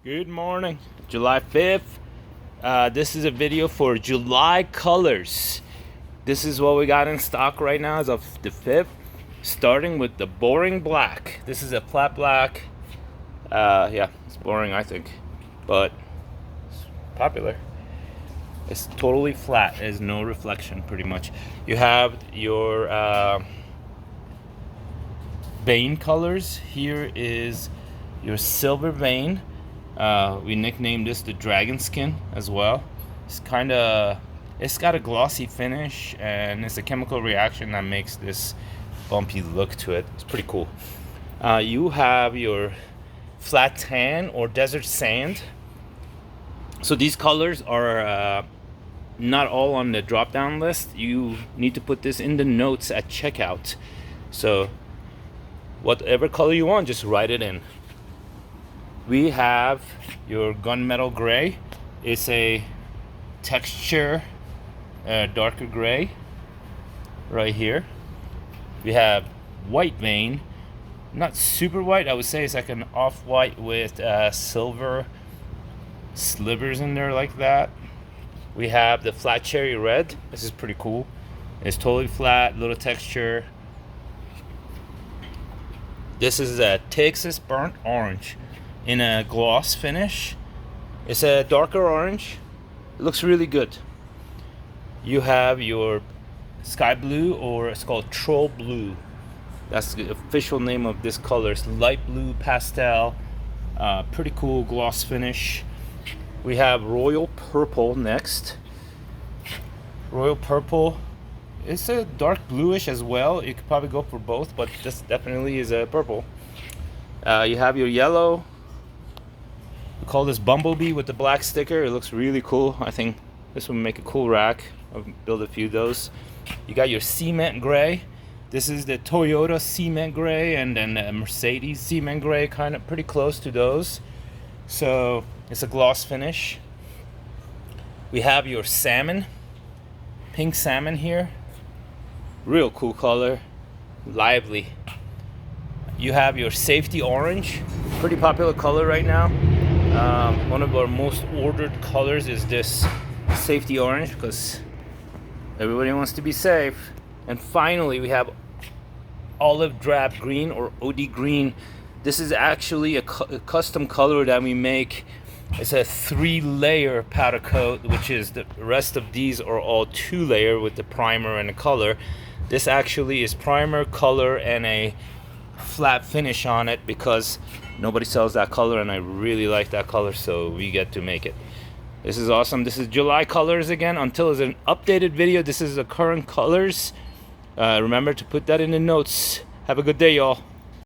Good morning, July 5th. This is a video for July colors. This is what we got in stock right now as of the 5th, starting with the boring black. This is a flat black. Yeah, it's boring, I think, but it's popular. It's totally flat. There's no reflection, pretty much. You have your vein colors. Here is your silver vein. We nicknamed this the dragon skin as well. It's got a glossy finish, and it's a chemical reaction that makes this bumpy look to it. It's pretty cool. You have your flat tan or desert sand. So these colors are not all on the drop down list. You need to put this in the notes at checkout. So whatever color you want, just write it in. We have your gunmetal gray. It's a texture darker gray right here. We have white vein, not super white. I would say it's like an off-white with silver slivers in there like that. We have the flat cherry red. This is pretty cool. It's totally flat, little texture. This is a Texas burnt orange in a gloss finish. It's a darker orange. It looks really good. You have your sky blue, or it's called troll blue. That's the official name of this color. It's light blue pastel. Pretty cool gloss finish. We have royal purple next. Royal purple. It's a dark bluish as well. You could probably go for both, but this definitely is a purple. You have your yellow. We call this Bumblebee with the black sticker. It looks really cool. I think this would make a cool rack. I'll build a few of those. You got your cement gray. This is the Toyota cement gray, and then the Mercedes cement gray, kind of pretty close to those. So it's a gloss finish. We have your salmon, pink salmon here. Real cool color, lively. You have your safety orange, pretty popular color right now. One of our most ordered colors is this safety orange because everybody wants to be safe. And finally, we have olive drab green, or OD green. This is actually a custom color that we make. It's a 3-layer powder coat, which is the rest of these are all 2-layer with the primer and the color. This actually is primer, color, and a flat finish on it because nobody sells that color, and I really like that color, so we get to make it. This is awesome. This is July colors again. Until it's an updated video, this is the current colors. Remember to put that in the notes. Have a good day, y'all.